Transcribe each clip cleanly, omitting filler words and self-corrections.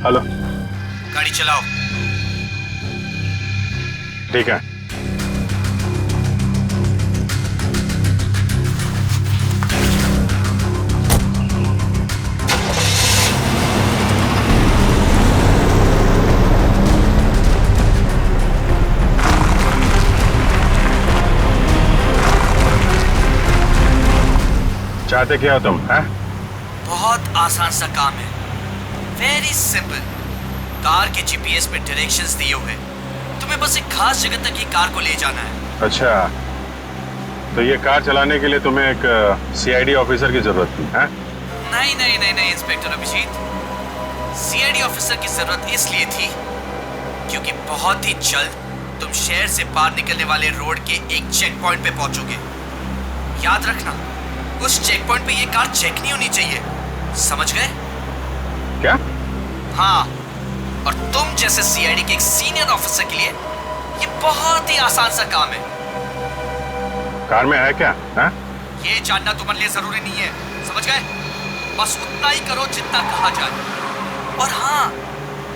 Hello. गाड़ी चलाओ। ठीक है। चाहते क्या हो तुम? हैं? बहुत आसान सा काम है, वेरी सिंपल। कार के जीपीएस पे डायरेक्शंस दिए हुए, तुम्हें बस एक खास जगह तक ये कार को ले जाना है। अच्छा, तो ये कार चलाने के लिए तुम्हें एक सीआईडी ऑफिसर की जरूरत थी? हैं? नहीं नहीं नहीं नहीं इंस्पेक्टर अभिजीत, सीआईडी ऑफिसर की जरूरत इसलिए थी क्योंकि बहुत ही जल्द तुम शहर से बाहर निकलने वाले रोड के एक चेक पॉइंट पे पहुंचोगे। याद रखना, उस चेक पॉइंट पे ये कार चेक नहीं होनी चाहिए, समझ गए? क्या? हाँ, और तुम जैसे सीआईडी के एक सीनियर ऑफिसर के लिए ये बहुत ही आसान सा काम है। कार में है क्या? हैं? ये जानना तुम्हारे लिए जरूरी नहीं है, समझ गए? बस उतना ही करो जितना कहा जाए, और हाँ,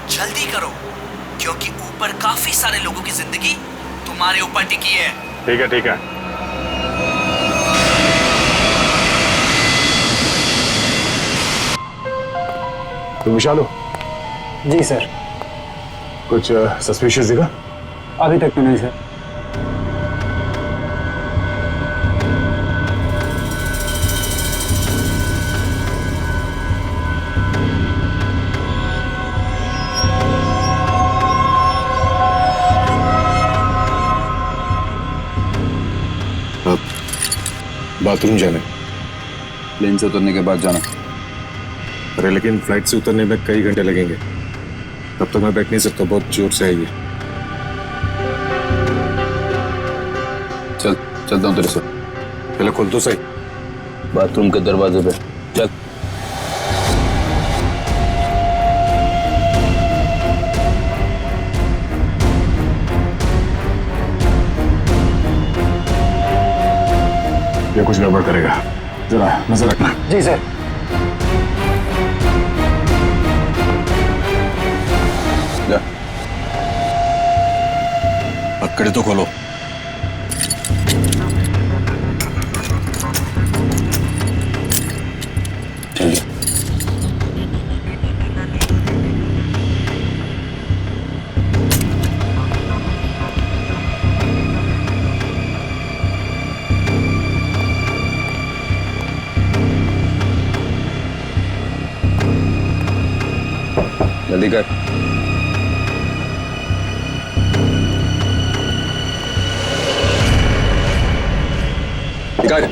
जल्दी करो क्योंकि ऊपर काफी सारे लोगों की जिंदगी तुम्हारे ऊपर टिकी है। ठीक है, ठीक है। तुम विशाल हो? जी सर। कुछ सस्पिशियस दिखा? अभी तक तो नहीं सर। अब बाथरूम जाने। प्लेन से उतरने के बाद जाना। अरे लेकिन फ्लाइट से उतरने में कई घंटे लगेंगे, तब तो मैं बैठ नहीं सकता, बहुत जोर से आइए। चलता हूँ तेरे से। पहले खोल तो सही। बाथरूम के दरवाजे पे चल। ये कुछ गड़बड़ करेगा, जरा नजर रखना। जी सर। जा। पकड़े तो खोलो। जल्दी। जल्दी कर। निकाल।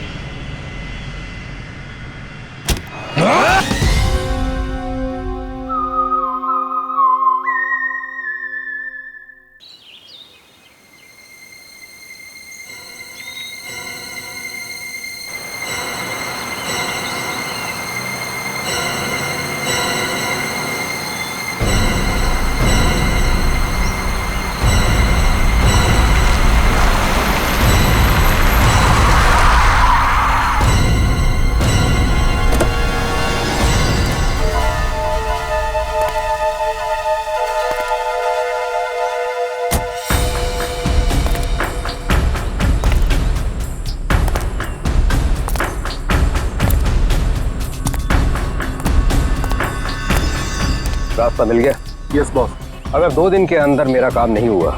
रास्ता मिल गया? Yes boss. अगर 2 दिन के अंदर मेरा काम नहीं हुआ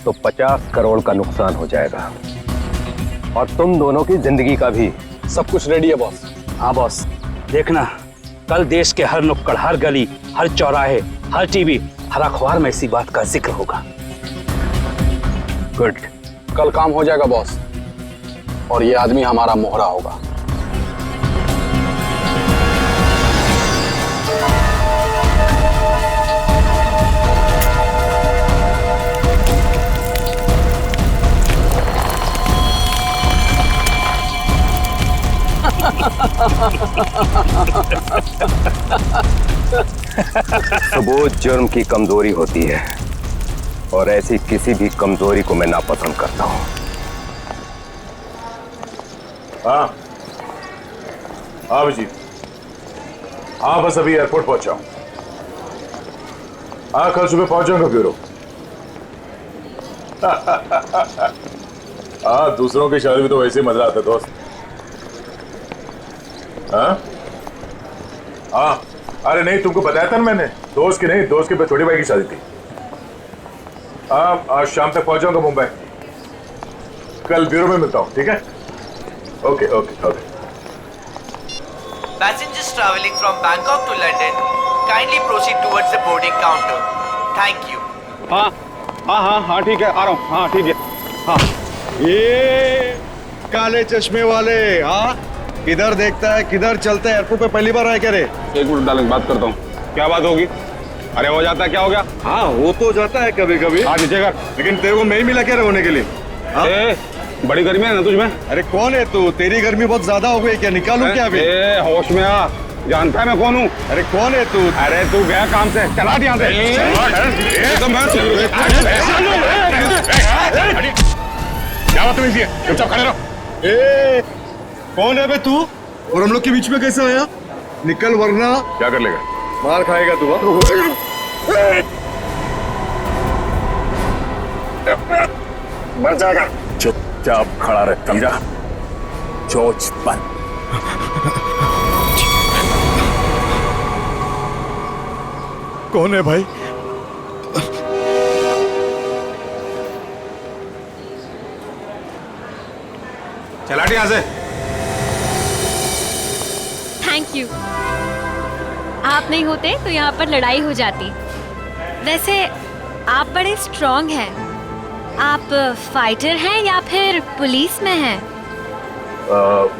तो 50 करोड़ का नुकसान हो जाएगा, और तुम दोनों की जिंदगी का भी। सब कुछ रेडी है बॉस। हाँ बॉस, देखना कल देश के हर नुक्कड़, हर गली, हर चौराहे, हर टीवी, हर अखबार में इसी बात का जिक्र होगा। गुड। कल काम हो जाएगा बॉस, और ये आदमी हमारा मोहरा होगा। सबूत जुर्म की कमजोरी होती है, और ऐसी किसी भी कमजोरी को मैं नापसंद करता हूं। हाँ हाँ अभिजीत, हाँ बस अभी एयरपोर्ट पहुंचा हूं। हाँ कल सुबह पहुंच जाऊंगा ब्यूरो। हाँ दूसरों की शादी में तो वैसे ही मजा आता है दोस्त। हाँ हाँ अरे नहीं तुमको बताया था ना मैंने, दोस्त की नहीं, दोस्त के छोटे भाई की शादी थी। हाँ आज शाम तक पहुंच जाऊंगा मुंबई। कल ब्यूरो में मिलता हूँ, ठीक है? Okay okay okay. Passengers traveling from Bangkok to London, kindly proceed towards the boarding counter. Thank you. हाँ हाँ हाँ हाँ ठीक है, आ रहा हूँ। हाँ ठीक है। हाँ ये काले चश्मे वाले, हाँ किधर देखता है किधर चलता है? एयरपोर्ट पे पहली बार आया क्या रे? एक मिनट डालेंगे, बात करता हूँ। क्या बात होगी? अरे हो जाता है, क्या हो गया? हाँ हो तो जाता है कभी कभी। हाँ नीचे कर। लेकिन तेरे को मैं ही मिला क्या रे होने के लिए? हाँ? बड़ी गर्मी है ना तुझमें? अरे कौन है तू? तेरी गर्मी बहुत ज्यादा हो गई क्या? निकालूं क्या अभी? होश में आ, जानता है मैं कौन हूँ? अरे कौन है तू? अरे तू गया काम से, चला यहाँ से। क्या बात है? चुपचाप खड़े रहो। ए कौन है बे तू? और हम लोग के बीच में कैसे आया? निकल वरना क्या कर लेगा? मार खाएगा तू। मर जाएगा। चुपचाप खड़ा रहे, समझा? चोच बंद। कौन है भाई? चला यहाँ से। Thank you. आप नहीं होते तो यहाँ पर लड़ाई हो जाती। वैसे आप बड़े स्ट्रॉन्ग हैं। आप फाइटर हैं या फिर पुलिस में हैं?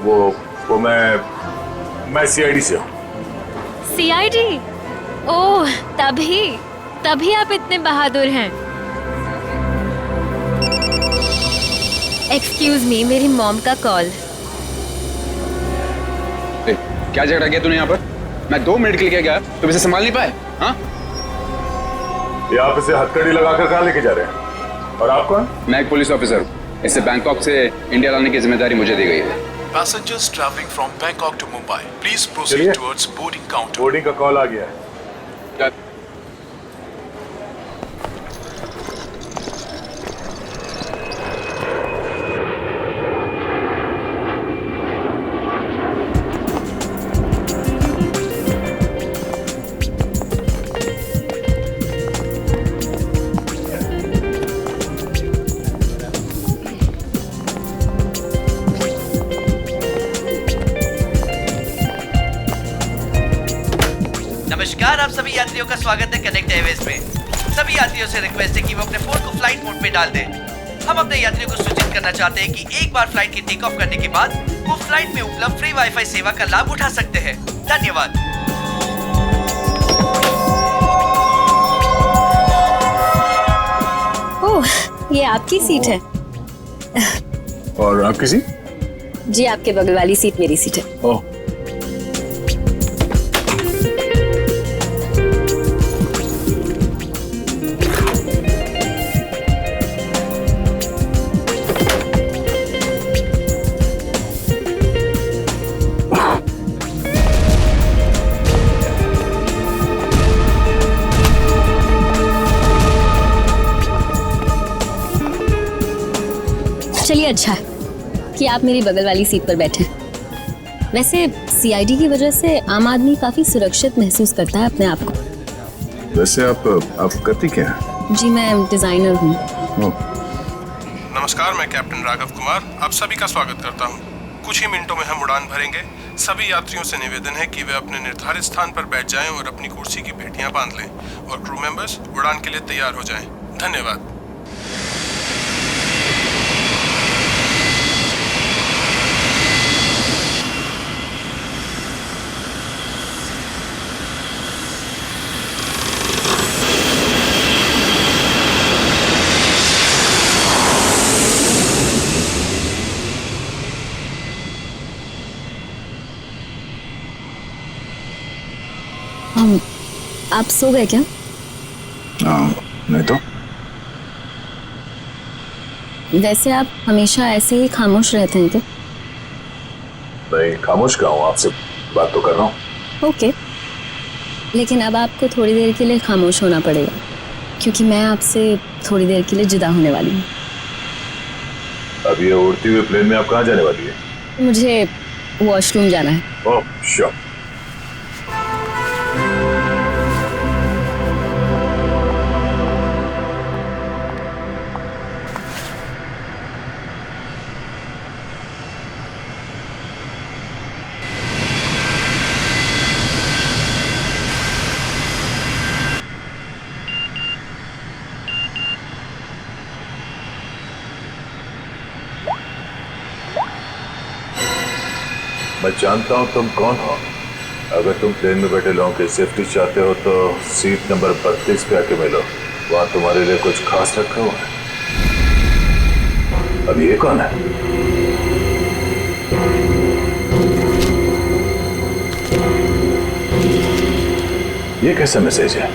वो मैं सीआईडी से हूँ। सीआईडी? ओह तभी आप इतने बहादुर हैं। एक्सक्यूज मी, मेरी मॉम का कॉल। क्या झगड़ा किया तूने यहाँ पर? मैं 2 मिनट के लिए गया, तुम इसे संभाल नहीं पाए? हाँ ये आप इसे हथकड़ी लगाकर कहाँ लेके जा रहे हैं? और आप कौन? मैं एक पुलिस ऑफिसर हूँ। इसे बैंकॉक से इंडिया लाने की जिम्मेदारी मुझे दी गई है। Passengers traveling from Bangkok to Mumbai, please proceed towards boarding counter. Boarding का कॉल आ गया है। नमस्कार, आप सभी यात्रियों का स्वागत है कनेक्ट एयरवेज में। सभी यात्रियों से रिक्वेस्ट है कि वो अपने फोन को फ्लाइट मोड पे डाल दें। हम अपने यात्रियों को सूचित करना चाहते हैं कि एक बार फ्लाइट की टेक ऑफ करने के बाद वो फ्लाइट में उपलब्ध फ्री वाईफाई सेवा का लाभ उठा सकते हैं। धन्यवाद। ओह, ये आपकी सीट है। और आपकी सीट? जी, आपके बगल वाली सीट मेरी सीट है। ओह चलिए, अच्छा है कि आप मेरी बगल वाली सीट पर बैठे। वैसे सीआईडी की वजह से आम आदमी काफी सुरक्षित महसूस करता है अपने आप को। वैसे आप करती क्या है? जी, मैं डिजाइनर हूँ। नमस्कार, मैं कैप्टन राघव कुमार आप सभी का स्वागत करता हूं। कुछ ही मिनटों में हम उड़ान भरेंगे। सभी यात्रियों से निवेदन है कि वे अपने निर्धारित स्थान पर बैठ जाएं और अपनी कुर्सी की पेटियां बांध लें और क्रू मेंबर्स उड़ान के लिए तैयार हो जाएं। धन्यवाद। आप सो गए क्या? नहीं तो। वैसे आप हमेशा ऐसे ही खामोश रहते हैं क्या? नहीं खामोश क्या हूँ, आपसे बात तो कर रहा हूँ। ओके, लेकिन अब आपको थोड़ी देर के लिए खामोश होना पड़ेगा। क्योंकि मैं आपसे थोड़ी देर के लिए जुदा होने वाली हूँ। अब ये उड़ती हुई प्लेन में आप कहाँ जाने वाली है? मुझे वॉशरूम जाना है। Oh sure. मैं जानता हूं तुम कौन हो। अगर तुम प्लेन में बैठे लोगों की सेफ्टी चाहते हो तो सीट नंबर 32 पे आके मिलो। वहां तुम्हारे लिए कुछ खास रखा हुआ है। अब ये कौन है? ये कैसा मैसेज है?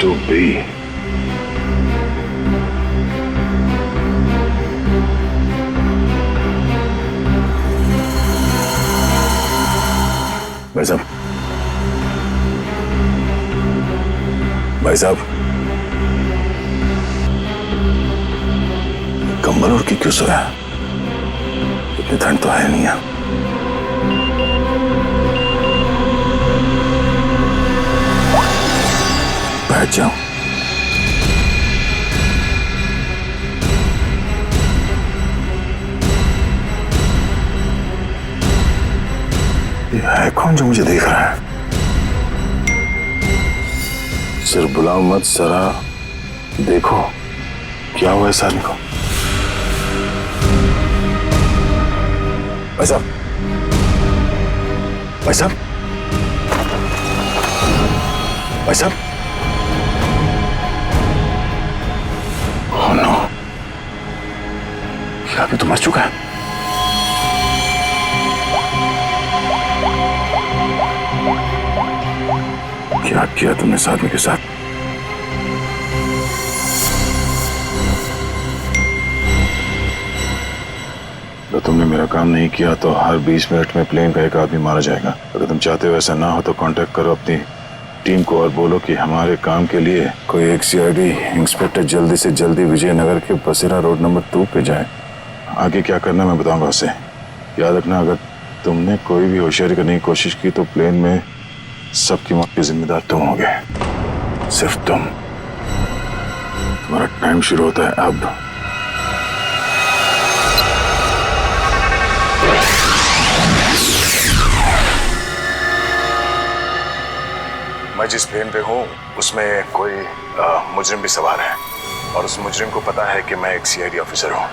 To be. भाई साहब, भाई साहब, कंबल ओढ़ के क्यों सोया? इतनी ठंड तो है नहीं है। बैठ जाओ। ये है कौन जो मुझे देख रहा है? सिर्फ बुलाओ मत, जरा देखो क्या हुआ इस आदमी को। भाई साहब, भाई साहब, भाई साहब, नो, क्या अभी तो मर चुका है? क्या किया तुमने इस आदमी के साथ? अगर तुमने मेरा काम नहीं किया तो हर 20 मिनट में प्लेन का एक आदमी मारा जाएगा। अगर तुम चाहते हो ऐसा ना हो तो कांटेक्ट करो अपनी टीम को और बोलो कि हमारे काम के लिए कोई एक सीआईडी इंस्पेक्टर जल्दी से जल्दी विजयनगर के बसेरा रोड नंबर 2 पे जाए। आगे क्या करना मैं बताऊंगा उसे। याद रखना, अगर तुमने कोई भी होशियारी करने की कोशिश की तो प्लेन में सबकी मौत के जिम्मेदार तुम होगे, सिर्फ तुम। तुम्हारा टाइम शुरू होता है अब। मैं जिस प्लेन पे हूँ उसमें कोई मुजरिम भी सवार है और उस मुजरिम को पता है कि मैं एक सीआईडी ऑफिसर हूँ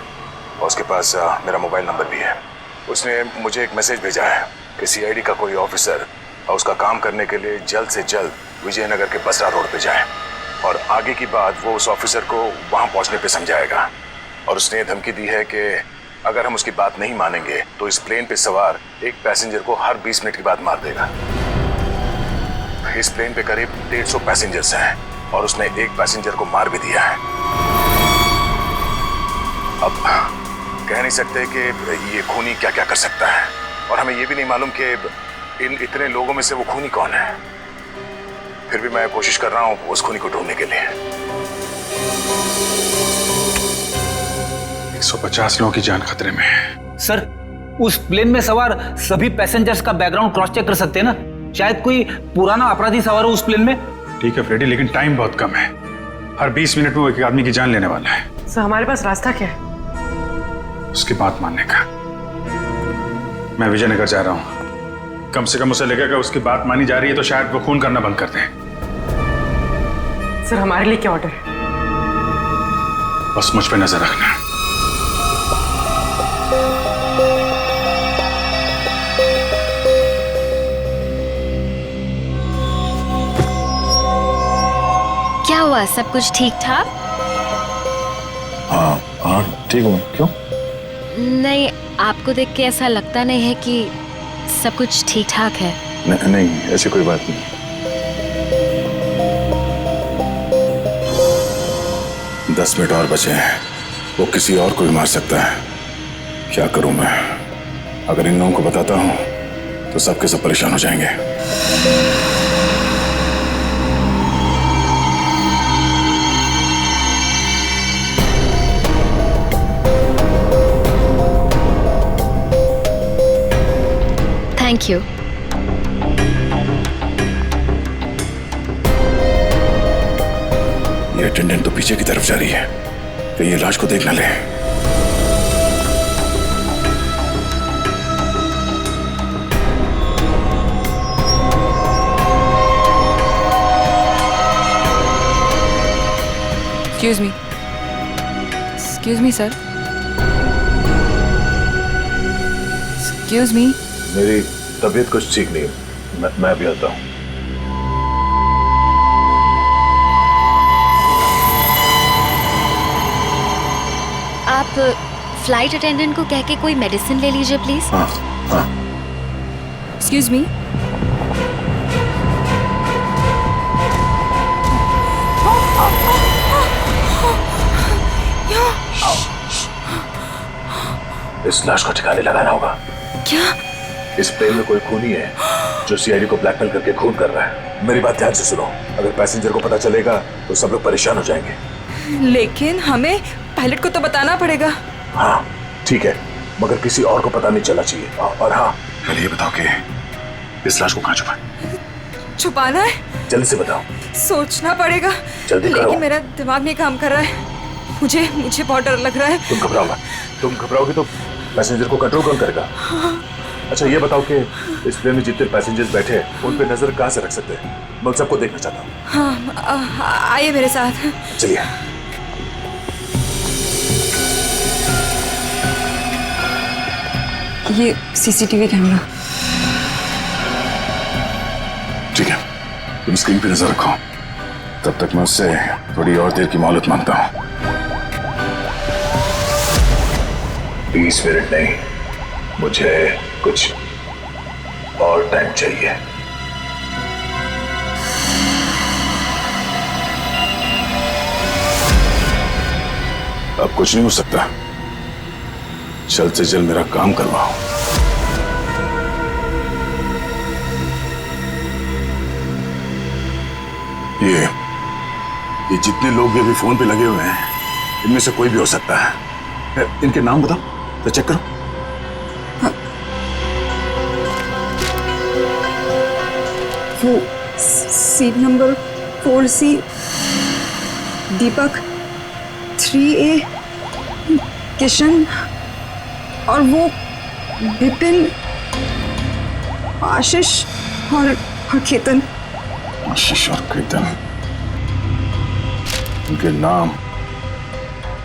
और उसके पास मेरा मोबाइल नंबर भी है। उसने मुझे एक मैसेज भेजा है कि सीआईडी का कोई ऑफिसर और उसका काम करने के लिए जल्द से जल्द विजयनगर के बसरा रोड पे जाए और आगे की बात वो उस ऑफिसर को वहाँ पहुँचने पे समझाएगा। और उसने ये धमकी दी है कि अगर हम उसकी बात नहीं मानेंगे तो इस प्लेन पे सवार एक पैसेंजर को हर 20 मिनट के बाद मार देगा। इस प्लेन पे करीब 150 पैसेंजर्स हैं और उसने एक पैसेंजर को मार भी दिया है। अब कह नहीं सकते कि ये खूनी क्या क्या कर सकता है और हमें ये भी नहीं मालूम कि इन इतने लोगों में से वो खूनी कौन है। फिर भी मैं कोशिश कर रहा हूँ उस खूनी को ढूंढने के लिए। 150 लोगों की जान खतरे में है। सर, उस प्लेन में सवार सभी पैसेंजर्स का बैकग्राउंड क्रॉस चेक कर सकते हैं ना? शायद कोई पुराना अपराधी सवार हो उस प्लेन में। ठीक है फ्रेडी, लेकिन टाइम बहुत कम है। हर 20 मिनट में वो एक आदमी की जान लेने वाला है। सर, हमारे पास रास्ता क्या है? उसकी बात मानने का। मैं विजयनगर जा रहा हूँ। कम से कम उसे लगेगा उसकी बात मानी जा रही है तो शायद वो खून करना बंद कर दें। सर, हमारे लिए क्या ऑर्डर है? बस मुझ पे नजर रखना। क्या हुआ, सब कुछ ठीक ठाक? हाँ हाँ ठीक हूँ। क्यों? नहीं, आपको देख के ऐसा लगता नहीं है कि सब कुछ ठीक ठाक है। नहीं, ऐसी कोई बात नहीं। दस मिनट और बचे हैं। वो किसी और को भी मार सकता है। क्या करूं मैं? अगर इन लोगों को बताता हूं तो सबके सब परेशान हो जाएंगे। Thank you. ये अटेंडेंट तो पीछे की तरफ जा रही है, कहीं ये लाश को देख ना ले। Excuse me, sir. Excuse me. मेरी तबीयत कुछ ठीक नहीं, मैं अभी आता हूँ। आप फ्लाइट अटेंडेंट को कह के कोई मेडिसिन ले लीजिए प्लीज। हाँ हाँ। Excuse me. इस लाश को ठिकाने लगाना होगा। क्या? इस प्लेन में कोई खूनी है जो सीआईडी को ब्लैकमेल करके खून कर रहा है। मेरी बात ध्यान से सुनो, अगर पैसेंजर को पता चलेगा तो सब लोग परेशान हो जाएंगे। लेकिन हमें पायलट को तो बताना पड़ेगा। हाँ ठीक है, मगर किसी और को पता नहीं चलना चाहिए। और हाँ, पहले ये बताओ कि इस लाश को कहाँ छुपाए? छुपाना है? जल्दी से बताओ। सोचना पड़ेगा। जल्दी करो। लेकिन मेरा दिमाग नहीं काम कर रहा है। मुझे बहुत डर लग रहा है। तुम घबराओ मत। तुम घबराओगे तो पैसेंजर को कंट्रोल कौन करेगा? अच्छा ये बताओ कि इस प्लेन में जितने पैसेंजर्स बैठे हैं उन पे नजर कहाँ से रख सकते हैं? मैं उन सबको देखना चाहता हूँ। हाँ, आइए मेरे साथ। चलिए। ये सीसीटीवी कैमरा। ठीक है, तुम स्क्रीन पे नजर रखो, तब तक मैं उससे थोड़ी और देर की मोहलत मांगता हूँ। 20 मिनट नहीं, मुझे कुछ और टाइम चाहिए। अब कुछ नहीं हो सकता, जल्द से जल्द मेरा काम करवाओ। ये जितने लोग भी अभी फोन पे लगे हुए हैं, इनमें से कोई भी हो सकता है। इनके नाम बताओ तो चेक करो। वो सीट नंबर 4C, दीपक 3A, किशन, और वो विपिन, आशीष और केतन। आशीष और केतन, उनके नाम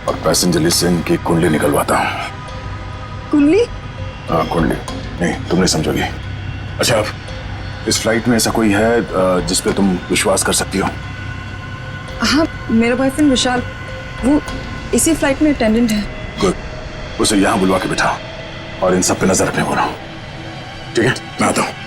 और पैसेंजर लिस्ट से इनकी कुंडली निकलवाता हूँ। कुंडली? हाँ कुंडली, नहीं तुम नहीं समझोगी। अच्छा, अब इस फ्लाइट में ऐसा कोई है जिस पे तुम विश्वास कर सकती हो? हाँ, मेरा बॉयफ्रेंड विशाल, वो इसी फ्लाइट में अटेंडेंट है। गुड, उसे यहाँ बुलवा के बिठाओ और इन सब पे नजर रखने बोलो। ठीक है, मैं आता हूँ।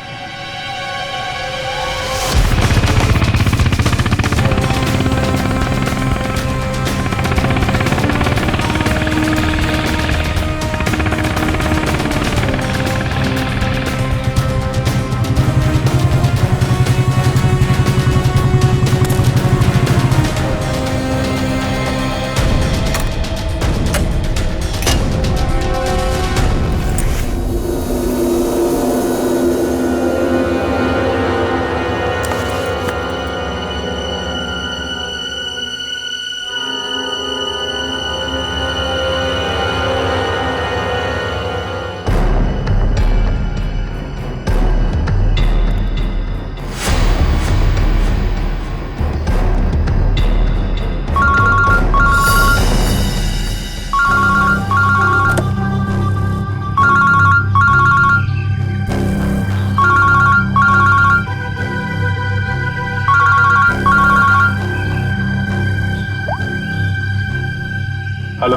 हेलो,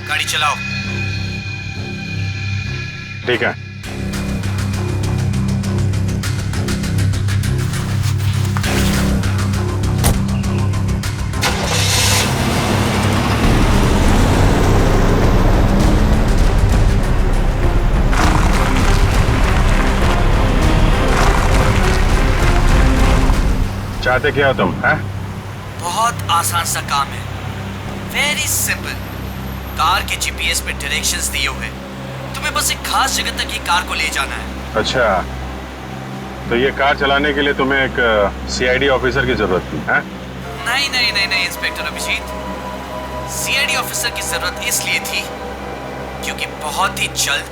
गाड़ी चलाओ। ठीक है। चाहते क्या हो तुम? हैं? बहुत आसान सा काम है, वेरी सिंपल। कार के जीपीएस पे डायरेक्शंस दिए हुए, तुम्हें बस एक खास जगह तक ये कार को ले जाना है। अच्छा, तो ये कार चलाने के लिए तुम्हें एक सीआईडी ऑफिसर की जरूरत थी? हैं? नहीं नहीं नहीं नहीं इंस्पेक्टर अभिजीत, सीआईडी ऑफिसर की जरूरत इसलिए थी क्योंकि बहुत ही जल्द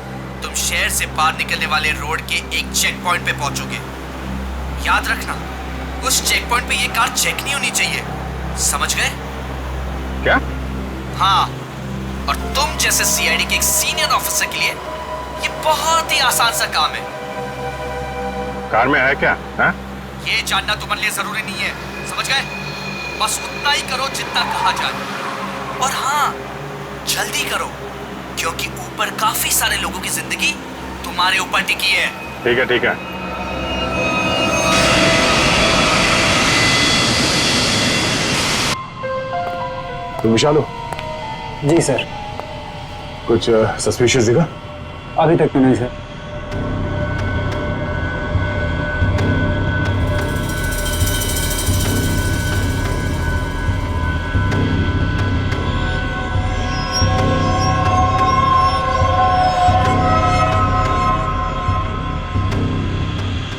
तुम शहर से बाहर निकलने वाले रोड के एक चेक पॉइंट पे पहुंचोगे। याद रखना, उस चेक पॉइंट पे ये कार चेक नहीं होनी चाहिए, समझ गए? क्या? हाँ, और तुम जैसे सीआईडी के एक सीनियर ऑफिसर के लिए ये बहुत ही आसान सा काम है। कार में है क्या? हैं? ये जानना तुम्हारे लिए जरूरी नहीं है, समझ गए? बस उतना ही करो जितना कहा जाए, और हाँ, जल्दी करो क्योंकि ऊपर काफी सारे लोगों की जिंदगी तुम्हारे ऊपर टिकी है। ठीक है, ठीक है। तुम विशाल हो? जी सर। कुछ सस्पिशियस दिखा? अभी तक तो नहीं सर।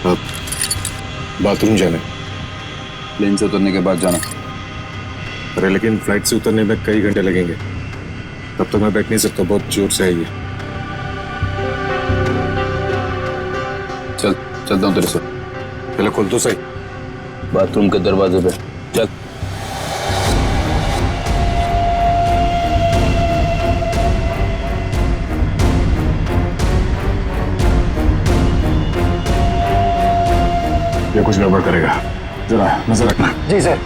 अब बाथरूम जाना? प्लेन से उतरने के बाद जाना। अरे लेकिन फ्लाइट से उतरने में कई घंटे लगेंगे, तब तक मैं बैठ नहीं सकता, बहुत जोर से आई है। चलता हूँ तेरे से। पहले खोल तो सही। बाथरूम के दरवाजे पे चल। ये कुछ गड़बड़ करेगा, जरा नजर रखना। जी सर।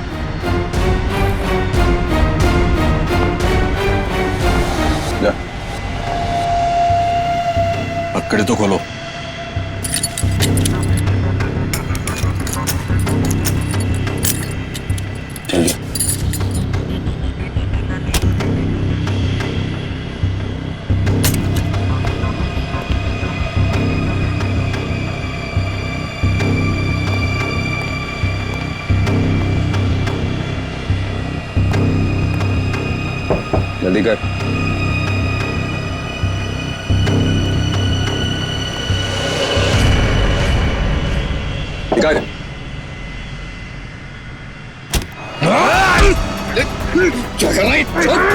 पकड़े तो खोलो। जल्दी। जल्दी कर। निकाल। क्या कर रहा है?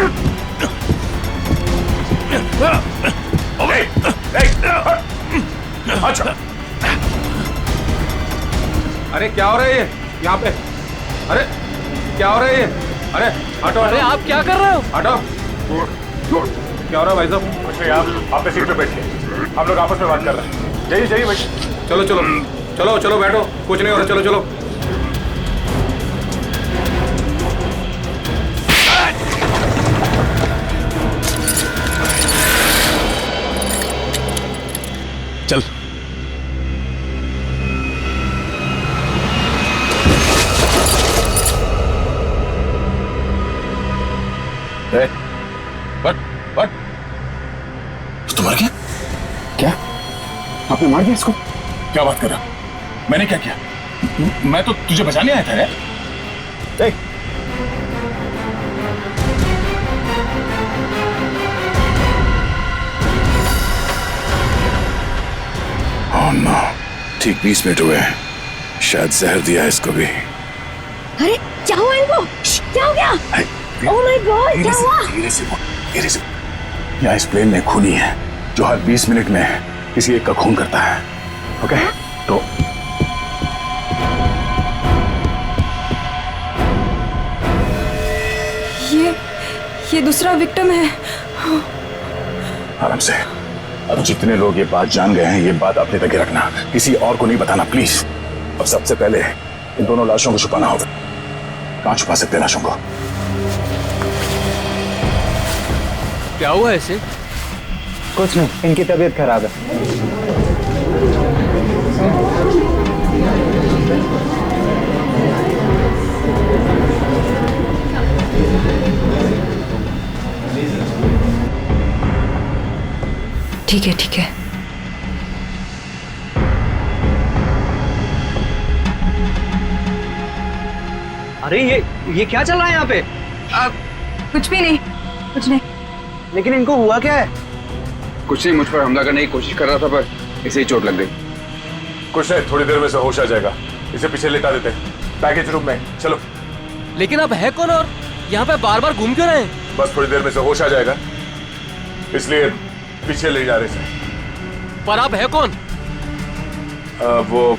अच्छा। अरे क्या हो रहा है ये यहाँ पे? अरे क्या हो रहा है ये? अरे हटो। अरे आप क्या कर रहे हो? हटो। क्या हो रहा है भाई साहब? कुछ नहीं, आप अपने सीट पे बैठिए, हम लोग आपस में बात कर रहे हैं। जाइए जाइए भाई। चलो चलो चलो चलो बैठो, कुछ नहीं हो रहा, चलो चलो। चल। बट तो मर गया? क्या? आपने मार दिया इसको? क्या बात कर रहा? मैंने क्या किया? मैं तो तुझे बचाने आया था रे। देख। Oh no, ठीक 20 मिनट हुए हैं, शायद जहर दिया है इसको भी। अरे क्या हुआ इनको? क्या हो गया? ओह माय गॉड, क्या हुआ? धीरे से। यहाँ इस प्लेन में खूनी है जो हर 20 मिनट में किसी एक का खून करता है। ओके? तो ये दूसरा विक्टिम है। आराम से। अब जितने लोग ये बात जान गए हैं, ये बात अपने तक ही रखना, किसी और को नहीं बताना प्लीज। अब सबसे पहले इन दोनों लाशों को छुपाना होगा। कहाँ छुपा सकते हैं लाशों को? क्या हुआ ऐसे? कुछ नहीं, इनकी तबीयत खराब है। ठीक है ठीक है। अरे ये क्या चल रहा है यहाँ पे? कुछ भी नहीं, कुछ नहीं। लेकिन इनको हुआ क्या है? कुछ नहीं, मुझ पर हमला करने की कोशिश कर रहा था पर इसे ही चोट लग गई। कुछ नहीं, थोड़ी देर में से होश आ जाएगा। इसे पीछे लेटा देते हैं पैकेज रूम में। चलो। लेकिन अब है कौन और यहाँ पे बार बार घूम क्यों रहे हैं? बस थोड़ी देर में से होश आ जाएगा, इसलिए पीछे ले जा रहे हैं। पर आप है कौन? वो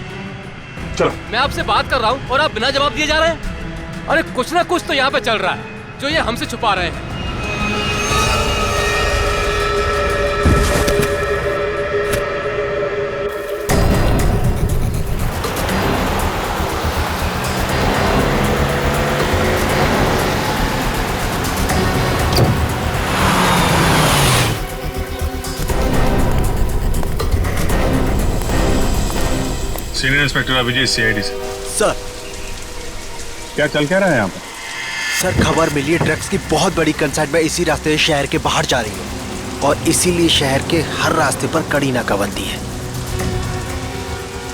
चलो। मैं आपसे बात कर रहा हूँ और आप बिना जवाब दिए जा रहे हैं। अरे कुछ ना कुछ तो यहाँ पे चल रहा है जो ये हमसे छुपा रहे हैं। सीनियर इंस्पेक्टर अभिजीत, सीआईडी से। सर, क्या चल क्या रहा है यहाँ पर? सर खबर मिली है ड्रग्स की बहुत बड़ी कंसाइनमेंट इसी रास्ते से शहर के बाहर जा रही है और इसीलिए शहर के हर रास्ते पर कड़ी नाकाबंदी है।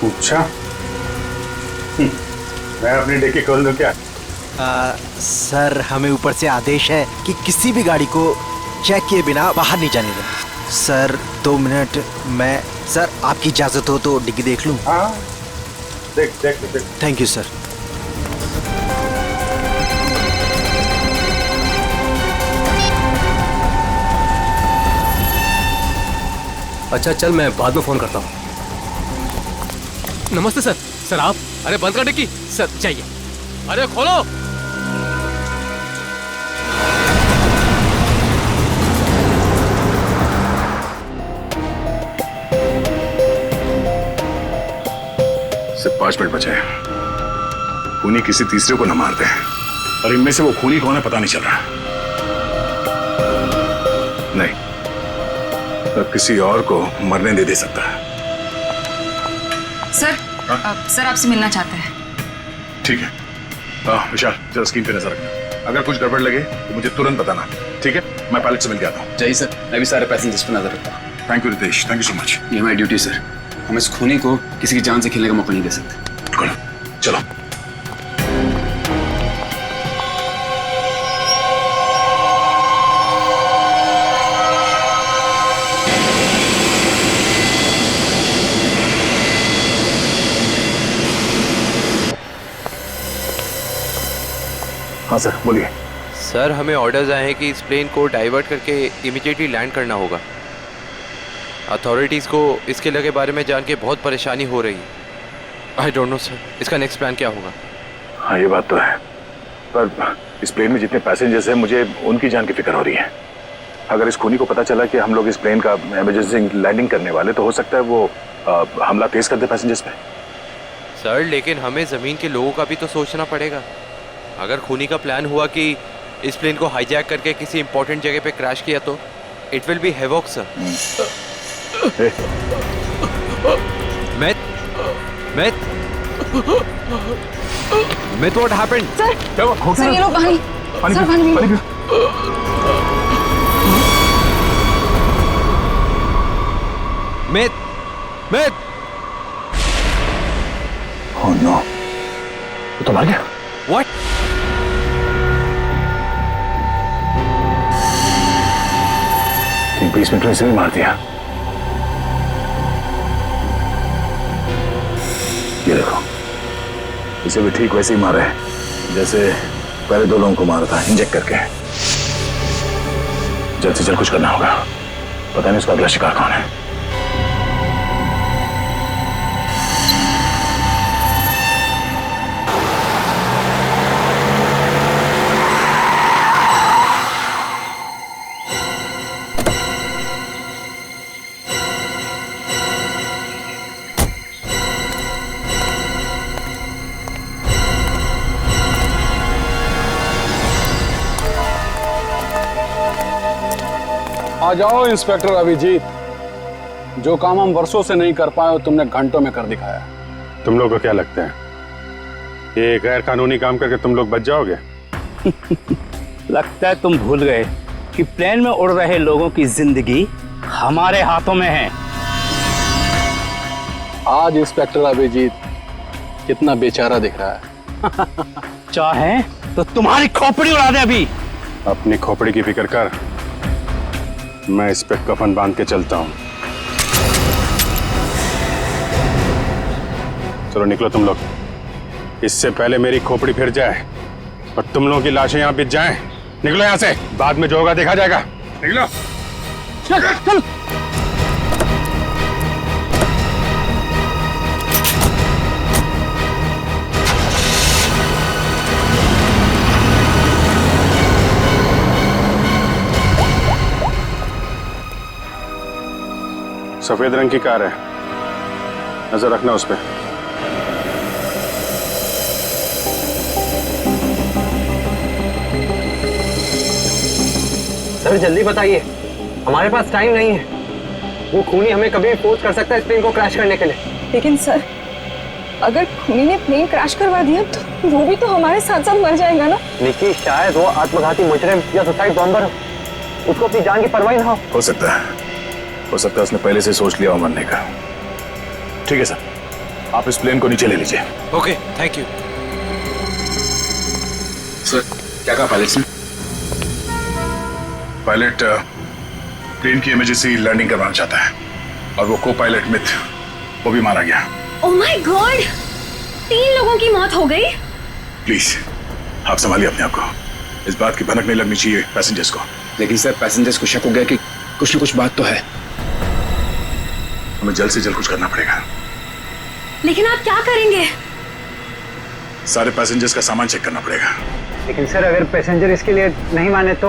अच्छा, मैं अपनी डिक्की खोल दूं क्या? सर हमें ऊपर से आदेश है कि किसी भी गाड़ी को चेक किए बिना बाहर नहीं जाने दें। सर 2 मिनट, मैं सर आपकी इजाजत हो तो डिग्गी देख लूं? हाँ, देख। Thank you sir. अच्छा चल, मैं बाद में फोन करता हूँ। नमस्ते सर। सर आप? अरे बंद कर डिक्की। सर चाहिए। अरे खोलो। सिर्फ 5 मिनट बचे हैं। खूनी किसी तीसरे को न मार दे, और इनमें से वो खूनी कौन है पता नहीं चल रहा। नहीं, अब किसी और को मरने दे सकता है। सर, सर आपसे मिलना चाहते हैं। ठीक है। विशाल, जरा स्क्रीन पे नजर रखना। अगर कुछ गड़बड़ लगे तो मुझे तुरंत बताना, ठीक है? मैं पायलट से मिल के आता हूँ। जय सर, मैं भी सारे पैसेंजर्स पर नजर रखता हूँ। Thank you Ritesh, thank you so much. ये हमारी ड्यूटी सर। हम इस खूनी को किसी की जान से खेलने का मौका नहीं दे सकते। चलो। हाँ सर, बोलिए। सर हमें ऑर्डर्स आए हैं कि इस प्लेन को डाइवर्ट करके इमीडिएटली लैंड करना होगा। अथॉरिटीज़ को इसके लगे बारे में जान के बहुत परेशानी हो रही है। आई डोंट नो सर, इसका नेक्स्ट प्लान क्या होगा? हाँ ये बात तो है, पर इस प्लेन में जितने पैसेंजर्स हैं मुझे उनकी जान की फिक्र हो रही है। अगर इस खूनी को पता चला कि हम लोग इस प्लेन का इमरजेंसी लैंडिंग करने वाले, तो हो सकता है वो हमला तेज कर दे पैसेंजर्स पे। सर लेकिन हमें ज़मीन के लोगों का भी तो सोचना पड़ेगा। अगर खूनी का प्लान हुआ कि इस प्लेन को हाईजैक करके किसी इंपॉर्टेंट जगह पे क्रैश किया तो it will be havoc sir. Myth, what happened? Sir ये लो पानी। सर पानी पी लो। Myth. Oh no, वो तो मर गया। What? ठीक 20 मिनट में इसे भी मार दिया। ये देखो, इसे भी ठीक वैसे ही मारा है जैसे पहले 2 लोगों को मारा था, इंजेक्ट करके। जल्द से जल्द कुछ करना होगा, पता नहीं उसका अगला शिकार कौन है। आ जाओ इंस्पेक्टर अभिजीत, जो काम हम वर्षों से नहीं कर पाए तुमने घंटों में कर दिखाया। तुम लोग को क्या लगता है ये गैर कानूनी काम करके तुम लोग बच जाओगे? लगता है तुम भूल गए कि प्लेन में उड़ रहे लोगों की जिंदगी हमारे हाथों में है। आज इंस्पेक्टर अभिजीत कितना बेचारा दिख रहा है। चाहे तो तुम्हारी खोपड़ी उड़ा दे अभी। अपनी खोपड़ी की फिक्र कर, मैं इस पे कफन बांध के चलता हूं। चलो निकलो तुम लोग, इससे पहले मेरी खोपड़ी फिर जाए और तुम लोगों की लाशें यहां बिछ जाएं। निकलो यहां से, बाद में जो होगा देखा जाएगा। निकलो। चल चल। सफेद रंग की कार है, नजर रखना उस पे। सर जल्दी बताइए, हमारे पास टाइम नहीं है। वो खूनी हमें कभी भी फोर्स कर सकता है इस प्लेन को क्रैश करने के लिए। लेकिन सर, अगर खूनी ने प्लेन क्रैश करवा दिया तो वो भी तो हमारे साथ साथ मर जाएगा ना। निकी, शायद वो आत्मघाती मुजरिम या सुसाइड बॉम्बर हो, उसको अपनी जान की परवाह ही ना हो सकता है उसने पहले से सोच लिया हो मरने का। ठीक है सर, आप इस प्लेन को नीचे ले लीजिए। Okay, thank you. सर क्या कहा पायलट ने? पायलट प्लेन की इमरजेंसी लैंडिंग करवाना चाहता है और वो को पायलट मिथ वो भी मारा गया। ओह माय गॉड, 3 लोगों की मौत हो गई। प्लीज आप संभालिए अपने आप को, इस बात की भनक नहीं लगनी चाहिए पैसेंजर्स को। लेकिन सर पैसेंजर्स को शक हो गया कि कुछ न कुछ बात तो है। हमें जल्द से जल्द कुछ करना पड़ेगा। लेकिन आप क्या करेंगे? सारे पैसेंजर्स का सामान चेक करना पड़ेगा। लेकिन सर अगर पैसेंजर इसके लिए नहीं माने तो?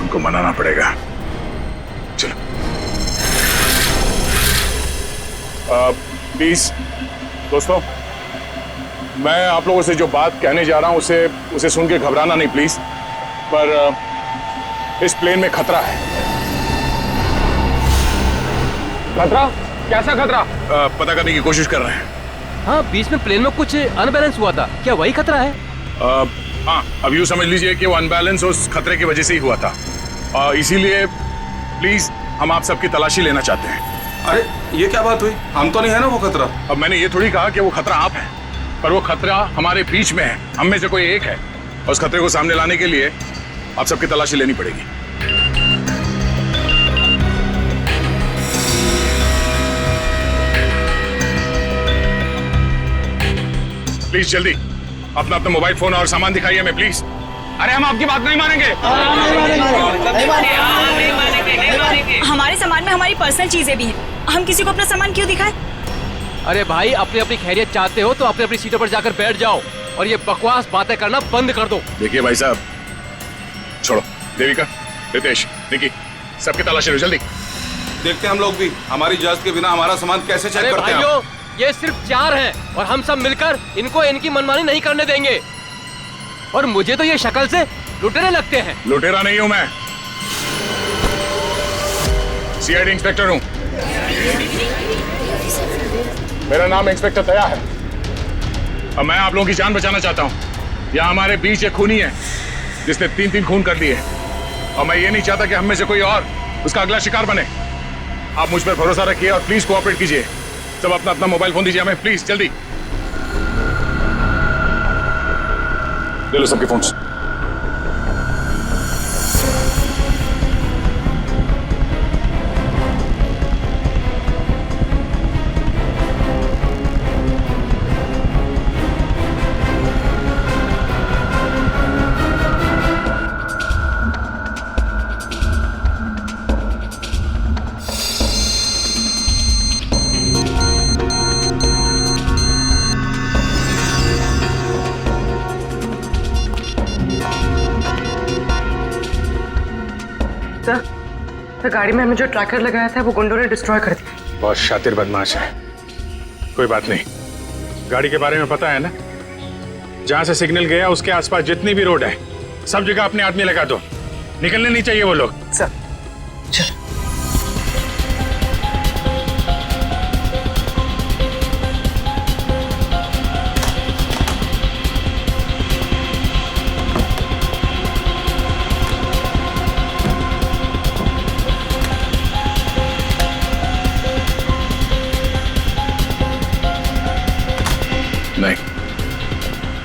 उनको मनाना पड़ेगा। चलो। प्लीज दोस्तों, मैं आप लोगों से जो बात कहने जा रहा हूं उसे सुन के घबराना नहीं प्लीज। पर इस प्लेन में खतरा है। खतरा? कैसा खतरा? पता करने की कोशिश कर रहे हैं। हाँ, बीच में प्लेन में कुछ अनबैलेंस हुआ था, क्या वही खतरा है? हाँ, अब यूं समझ लीजिए कि वो अनबैलेंस उस खतरे की वजह से ही हुआ था। इसीलिए प्लीज हम आप सबकी तलाशी लेना चाहते हैं। अरे ये क्या बात हुई? हम तो नहीं है ना वो खतरा। अब मैंने ये थोड़ी कहा कि वो खतरा आप है, पर वो खतरा हमारे बीच में है, हम में से कोई एक है। और उस खतरे को सामने लाने के लिए आप सबकी तलाशी लेनी पड़ेगी। प्लीज जल्दी अपना अपना मोबाइल फोन और सामान दिखाइए हमें प्लीज। अरे हम आपकी बात नहीं मानेंगे। हमारे सामान में हमारी पर्सनल चीजें भी हैं, हम किसी को अपना सामान क्यों दिखाएं? अरे भाई, अपनी अपनी खैरियत चाहते हो तो अपनी अपनी सीटों पर जाकर बैठ जाओ और ये बकवास बातें करना बंद कर दो। देखिए भाई साहब, छोड़ो। देविका, रितेश, निकी, सबकी तलाशी लो जल्दी। देखते हैं हम लोग भी हमारी इजाजत के बिना हमारा सामान कैसे चेक करते हैं। भाइयों, ये सिर्फ 4 हैं और हम सब मिलकर इनको इनकी मनमानी नहीं करने देंगे। और मुझे तो ये शक्ल से लुटेरे लगते हैं। लुटेरा नहीं हूं मैं, सीआईडी इंस्पेक्टर हूं। मेरा नाम इंस्पेक्टर दया है और मैं आप लोगों की जान बचाना चाहता हूं। यहाँ हमारे बीच एक खूनी है जिसने 3 खून कर दिए और मैं ये नहीं चाहता कि हम में से कोई और उसका अगला शिकार बने। आप मुझ पर भरोसा रखिए और प्लीज कोऑपरेट कीजिए। सब अपना अपना मोबाइल फोन दीजिए हमें प्लीज, जल्दी ले लो सबके फोन्स। तो गाड़ी में हमने जो ट्रैकर लगाया था वो गुंडों ने डिस्ट्रॉय कर दिया। बहुत शातिर बदमाश है। कोई बात नहीं, गाड़ी के बारे में पता है ना? जहां से सिग्नल गया उसके आसपास जितनी भी रोड है सब जगह अपने आदमी लगा दो। निकलने नहीं चाहिए वो लोग। सर चल।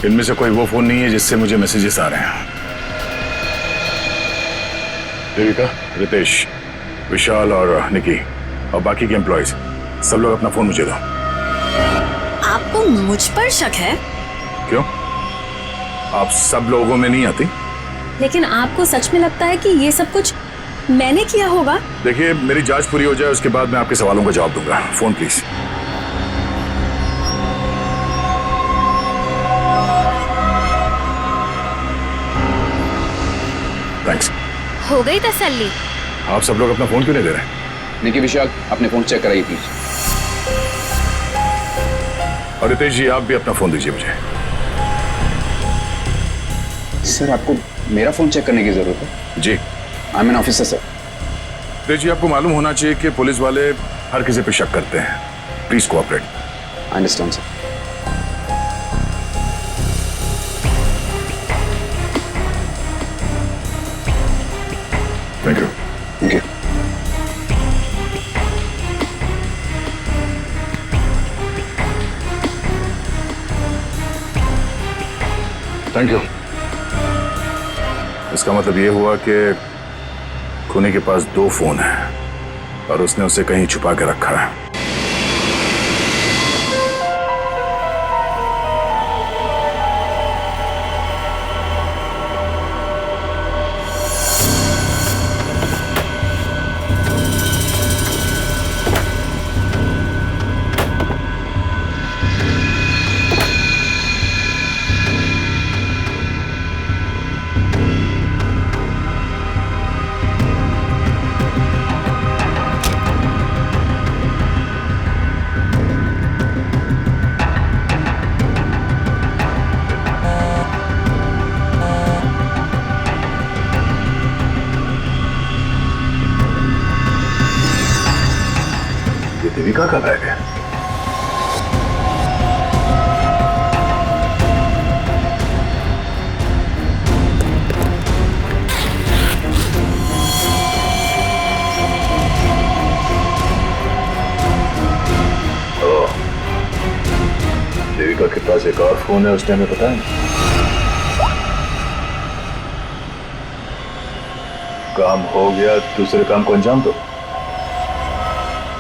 इनमें से कोई वो फोन नहीं है जिससे मुझे मैसेजेस आ रहे हैं। देविका, रितेश, विशाल और निकी और बाकी के एम्प्लॉयज सब लोग अपना फोन मुझे दो। आपको मुझ पर शक है? क्यों? आप सब लोगों में नहीं आती? लेकिन आपको सच में लगता है कि ये सब कुछ मैंने किया होगा? देखिए, मेरी जांच पूरी हो जाए उसके बाद मैं आपके सवालों का जवाब दूंगा। Phone please. थैंक्स। हो गई तसल्ली? आप सब लोग अपना फोन क्यों नहीं दे रहे? निकी, विशाल, अपने फोन चेक कराइए प्लीज। और रितेश जी, आप भी अपना फोन दीजिए मुझे। सर, आपको मेरा फोन चेक करने की जरूरत है? जी। I am an officer sir. Ritesh ji, आपको मालूम होना चाहिए कि पुलिस वाले हर किसी पे शक करते हैं। Please cooperate. I understand sir. Thank you. Thank you. Thank you. इसका मतलब ये हुआ कि खूनी के पास 2 फोन हैं और उसने उसे कहीं छुपा के रखा है। देविका का बैग है। देविका के पास एक और फोन है, उसने हमें पता है। काम हो गया, दूसरे काम को अंजाम दो।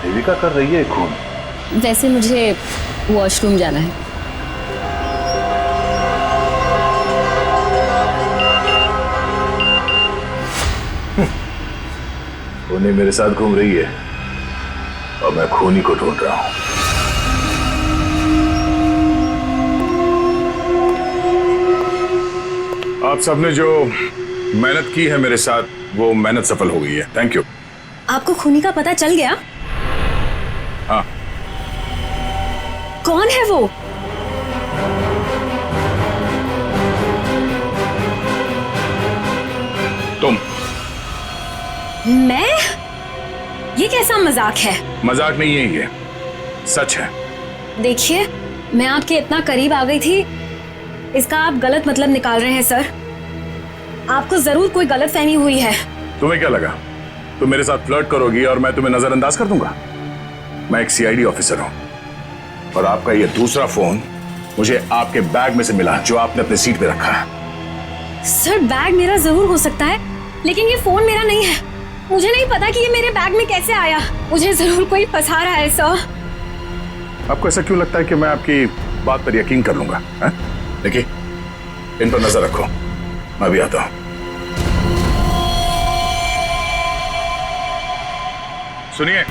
देविका कर रही है खून। वैसे मुझे वॉशरूम जाना है। खूनी मेरे साथ घूम रही है और मैं खूनी को ढूंढ रहा हूं। आप सबने जो मेहनत की है मेरे साथ, वो मेहनत सफल हो गई है। Thank you. आपको खूनी का पता चल गया? हाँ। कौन है वो? तुम। मैं? ये कैसा मजाक है? मजाक नहीं है, ये सच है। देखिए, मैं आपके इतना करीब आ गई थी, इसका आप गलत मतलब निकाल रहे हैं सर। आपको जरूर कोई गलतफहमी हुई है। तुम्हें क्या लगा तुम मेरे साथ फ्लर्ट करोगी और मैं तुम्हें नजरअंदाज कर दूंगा? मैं एक सीआईडी ऑफिसर हूं और आपका ये दूसरा फोन मुझे आपके बैग में से मिला, जो आपने अपने सीट पे रखा है। सर, बैग मेरा जरूर हो सकता है, लेकिन ये फोन मेरा नहीं है। मुझे नहीं पता कि ये मेरे बैग में कैसे आया। मुझे जरूर कोई फंसा रहा है सर। आपको ऐसा क्यों लगता है कि मैं आपकी बात पर यकीन कर लूंगा? देखिए, इन पर नजर रखो, मैं भी आता हूं। सुनिए,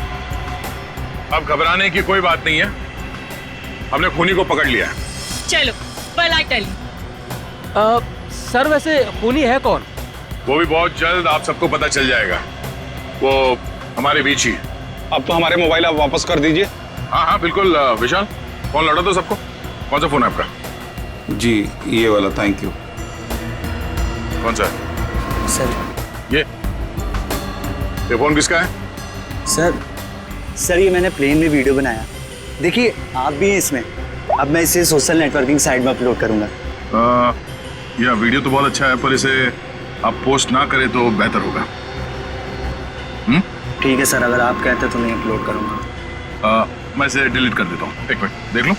अब घबराने की कोई बात नहीं है, हमने खूनी को पकड़ लिया है। चलो, well I tell you। Sir, वैसे खूनी है कौन? वो भी बहुत जल्द आप सबको पता चल जाएगा। वो हमारे बीच ही। अब तो हमारे मोबाइल आप वापस कर दीजिए। हाँ हाँ बिल्कुल। विशाल, फोन लौटा दो सबको। कौन सा फोन है आपका? जी, ये वाला। Thank you. कौन सा? सर, ये फोन किसका है? सर ये मैंने प्लेन में वीडियो बनाया। देखिए, आप भी हैं इसमें। अब मैं इसे सोशल नेटवर्किंग साइट में अपलोड करूंगा। यह वीडियो तो बहुत अच्छा है, पर इसे आप पोस्ट ना करें तो बेहतर होगा। ठीक है सर, अगर आप कहते तो मैं अपलोड करूंगा। मैं इसे डिलीट कर देता हूँ। एक मिनट देख लूं।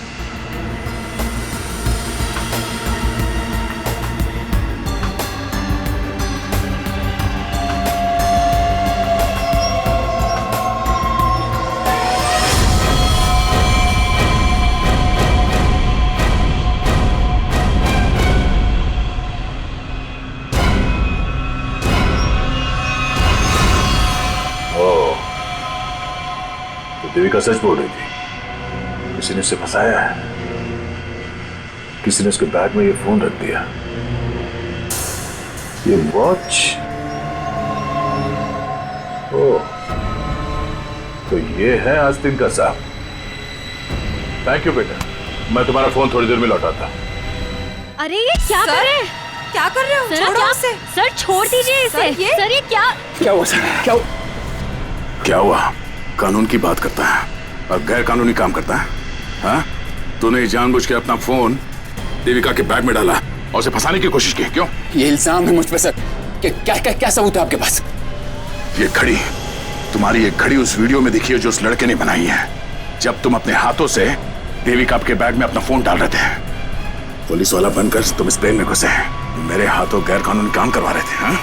देविका सच बोल रही थी। किसी ने उसे फंसाया है, किसी ने उसके बैग में ये फोन रख दिया। ये वॉच, ओह, तो ये है आस्तीन का साहब। थैंक यू बेटा, मैं तुम्हारा फोन थोड़ी देर में लौटाता। अरे ये क्या कर रहे हैं? क्या कर रहे हो? सर, छोड़ो उसे। सर छोड़ दीजिए इसे। सर ये क्या? क्या हुआ सर? क्या हुआ? कानून की बात करता है और गैर कानूनी काम करता है। हाँ? तूने जानबूझ के अपना फोन देविका के बैग में डाला और उसे फंसाने की कोशिश की, क्यों? ये इल्जाम है मुझ पे सर। क्या सबूत है आपके पास? ये घड़ी, तुम्हारी एक घड़ी उस वीडियो में दिखी है जो उस लड़के ने बनाई है, जब तुम अपने हाथों से देविका के बैग में अपना फोन डाल रहे थे। पुलिस वाला बनकर तुम इस प्लेन में घुसे, मेरे हाथों गैर कानूनी काम करवा रहे थे। हाँ?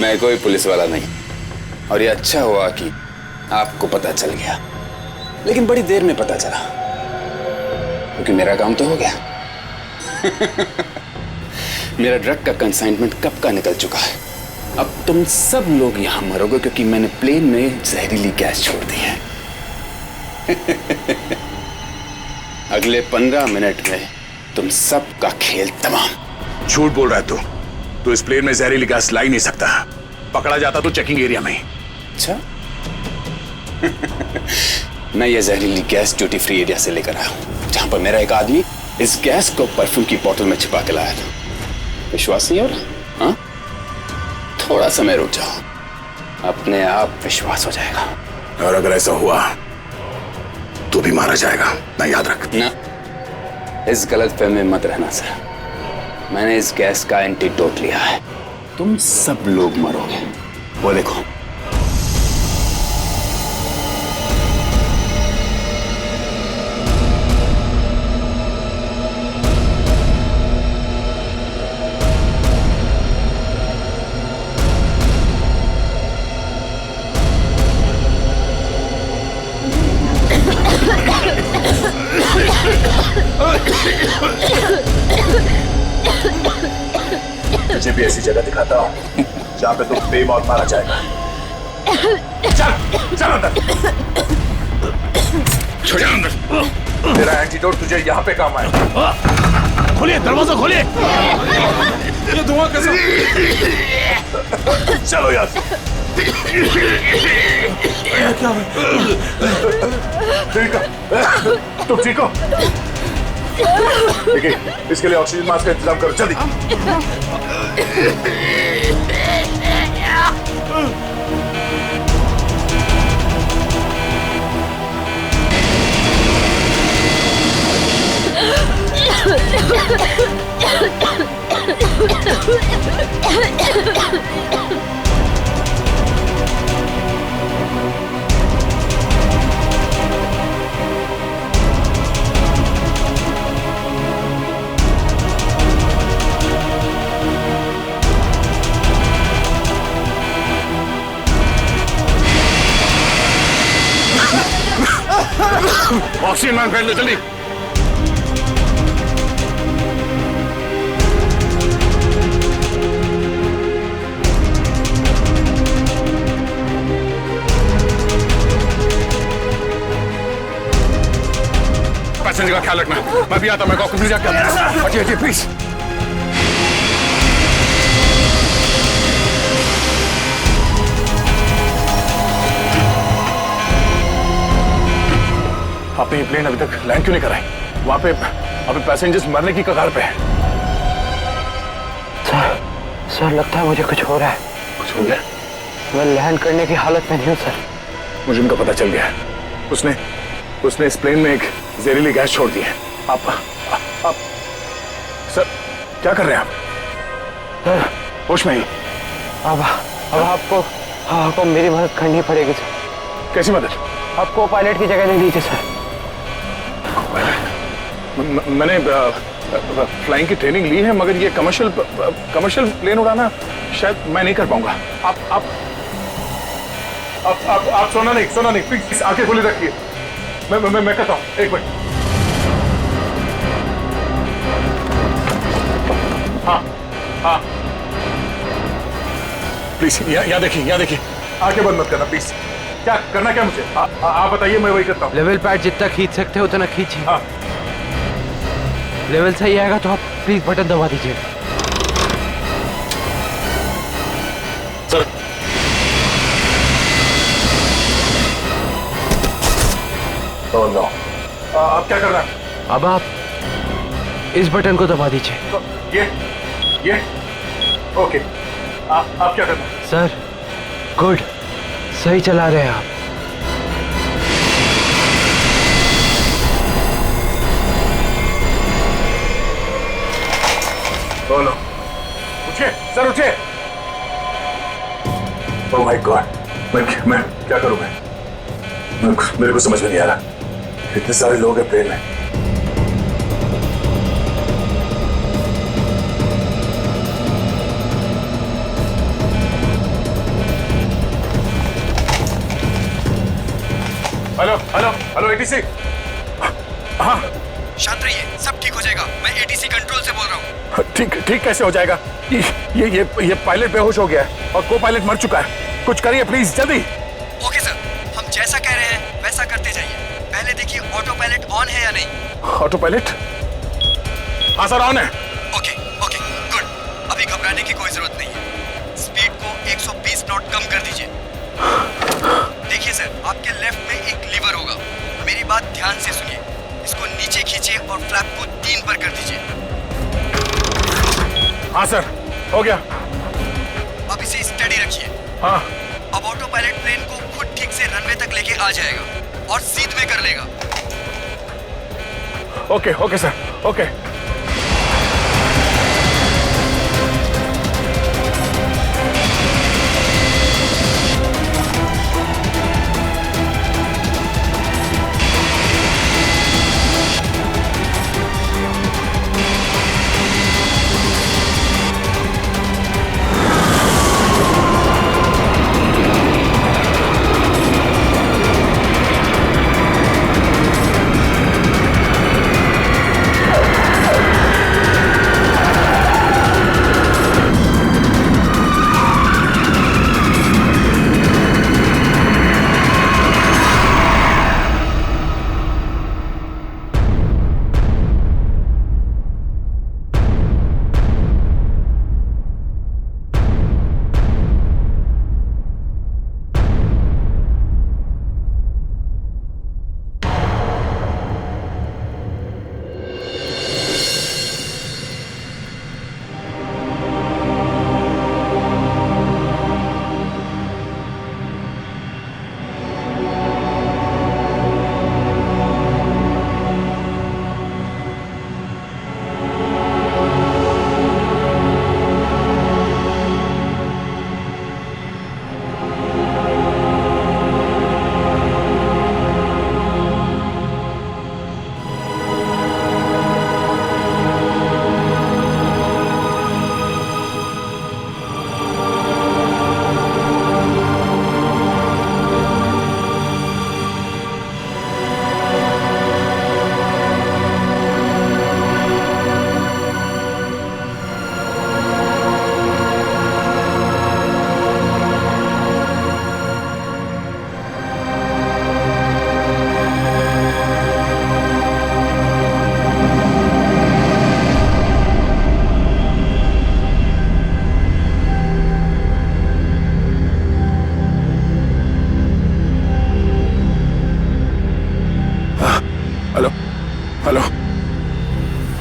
मैं कोई पुलिस वाला नहीं, और ये अच्छा हुआ कि आपको पता चल गया, लेकिन बड़ी देर में पता चला, क्योंकि मेरा काम तो हो गया। मेरा ड्रग का कंसाइनमेंट कब का निकल चुका है। अब तुम सब लोग यहां मरोगे क्योंकि मैंने प्लेन में जहरीली गैस छोड़ दी है। अगले 15 मिनट में तुम सब का खेल तमाम। झूठ बोल रहा है तू इस प्लेन में जहरीली गैस ला ही नहीं सकता। पकड़ा जाता तो चेकिंग एरिया में ही। अच्छा। मैं ये जहरीली गैस ड्यूटी फ्री एरिया से लेकर आया हूं, जहां पर मेरा एक आदमी इस गैस को परफ्यूम की बोतल में छिपा के लाया था। विश्वास नहीं हो रहा? हाँ? थोड़ा समय रुक जाओ, अपने आप विश्वास हो जाएगा। और अगर ऐसा हुआ तो भी मारा जाएगा, ना याद रख। ना, इस गलतफहमी में मत रहना सर। मैंने इस गैस का एंटीडोट लिया है, तुम सब लोग मरोगे। वो देखो। तुझे भी ऐसी जगह दिखाता हूँ जहाँ पे तुम बेमौत मारा जाएगा। चल चल अंदर, चल अंदर। तेरा एंटीडोट तुझे यहाँ पे काम आएगा। खोलिए दरवाजा, खोलिए। ये धुआं कैसे? चलो यार। क्या तुम ठीक हो? देखिए, इसके लिए ऑक्सीजन मास्क का इंतजाम करो जल्दी। ऑक्सीजन मास्क पहन लो जल्दी। पैसेंजर का ख्याल रखना। मैं भी आता, मैं कॉकपिट में जाके आता हूं। हटिए प्लीज। आपने ये प्लेन अभी तक लैंड क्यों नहीं कराई? वहां पे अभी पैसेंजर्स मरने की कगार पे है। सर लगता है मुझे कुछ हो रहा है। कुछ हो गया? मैं लैंड करने की हालत में नहीं हूँ सर। मुझे उनका पता चल गया है। उसने इस प्लेन में एक जहरीली गैस छोड़ दी है। आप सर क्या कर रहे हैं आप? सर होश में ही? अब आपको मेरी मदद करनी पड़ेगी सर। कैसी मदद? आपको पायलट की जगह नहीं दीजिए सर। मैंने फ्लाइंग की ट्रेनिंग ली है, मगर ये कमर्शियल प्लेन उड़ाना शायद मैं नहीं कर पाऊंगा। आप सोना नहीं प्लीज आंखें खुली रखिए। मैं करता हूँ, एक मिनट। हाँ हाँ प्लीज यहाँ देखिए आंखें बंद मत करना प्लीज। क्या करना क्या मुझे आप बताइए, मैं वही करता हूँ। लेवल पैड जितना खींच सकते हो उतना खींचिए। हाँ। लेवल सही आएगा तो आप प्लीज बटन दबा दीजिए। सर नो आप क्या कर रहे हैं? अब आप इस बटन को दबा दीजिए। ये ओके। आप क्या कर रहे हैं? सर गुड, सही चला रहे हैं आप। बोलो, उठिए सर, उठिए। ओह माय गॉड, मैं क्या करूं? मेरे को समझ में नहीं आ रहा, इतने सारे लोग हैं प्लेन में। Hello ATC. हाँ शांत रहिए, सब ठीक हो जाएगा। मैं एटीसी कंट्रोल से बोल रहा हूँ। ठीक कैसे हो जाएगा? ये पायलट बेहोश हो गया है और को पायलट मर चुका है। कुछ करिए प्लीज, जल्दी। ओके सर, हम जैसा कह रहे हैं वैसा करते जाइए। पहले देखिए ऑटो पायलट ऑन है या नहीं। Auto pilot? हाँ सर, ऑन है। Okay good. अभी घबराने की कोई जरूरत नहीं है। स्पीड को 120 नॉट कम कर दीजिए। देखिए सर, आपके लेफ्ट में एक लीवर होगा। मेरी बात ध्यान से सुनिए। इसको नीचे खींचिए और फ्लैप को 3 पर कर दीजिए। हाँ सर, हो गया। अब इसे स्टडी रखिए। हाँ। अब ऑटो पायलट प्लेन को खुद ठीक से रनवे तक लेके आ जाएगा और सीध में कर लेगा। Okay sir, okay.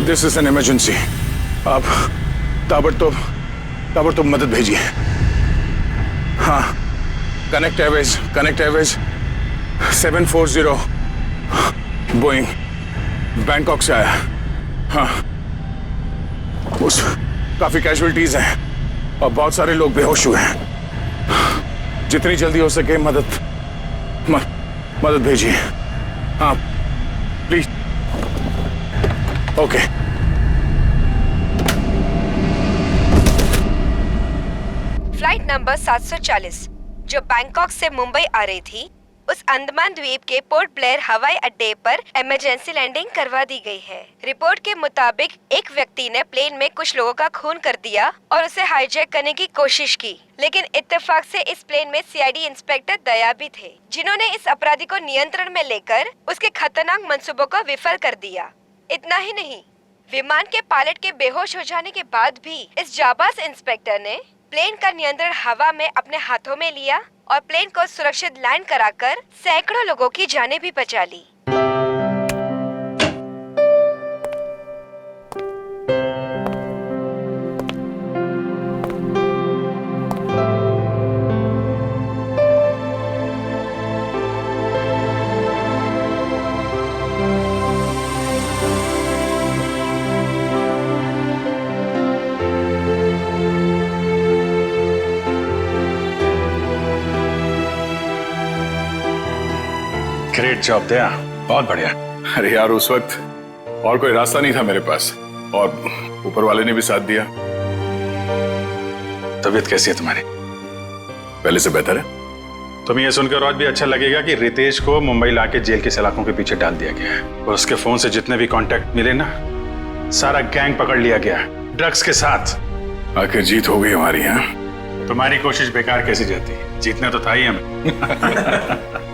This is an emergency. आप ताबड़तोड़ मदद भेजिए। हाँ, कनेक्ट एयरवेज 740 बोइंग बैंकॉक से आया। हाँ, उस काफी कैजुअलिटीज हैं और बहुत सारे लोग बेहोश हुए हैं। जितनी जल्दी हो सके मदद भेजिए। हाँ प्लीज। ओके। फ्लाइट नंबर 740 जो बैंकॉक से मुंबई आ रही थी, उस अंडमान द्वीप के पोर्ट ब्लेयर हवाई अड्डे पर इमरजेंसी लैंडिंग करवा दी गई है। रिपोर्ट के मुताबिक एक व्यक्ति ने प्लेन में कुछ लोगों का खून कर दिया और उसे हाईजैक करने की कोशिश की, लेकिन इत्तेफाक से इस प्लेन में सीआईडी इंस्पेक्टर दया भी थे, जिन्होंने इस अपराधी को नियंत्रण में लेकर उसके खतरनाक मंसूबों को विफल कर दिया। इतना ही नहीं, विमान के पायलट के बेहोश हो जाने के बाद भी इस जाबाज इंस्पेक्टर ने प्लेन का नियंत्रण हवा में अपने हाथों में लिया और प्लेन को सुरक्षित लैंड कराकर सैकड़ों लोगों की जानें भी बचा ली। ग्रेट जॉब दया, बहुत बढ़िया। अरे यार, उस वक्त और कोई रास्ता नहीं था मेरे पास और ऊपर वाले ने भी साथ दिया। तबीयत कैसी है तुम्हारी? पहले से बेहतर है। तुम्हें यह सुनकर और भी अच्छा लगेगा कि रितेश को मुंबई लाके जेल के सलाखों के पीछे डाल दिया गया है और उसके फोन से जितने भी कांटेक्ट मिले ना, सारा गैंग पकड़ लिया गया ड्रग्स के साथ। आखिर जीत हो गई हमारी। यहाँ तुम्हारी कोशिश बेकार कैसी जाती? जीतना तो था ही हमें।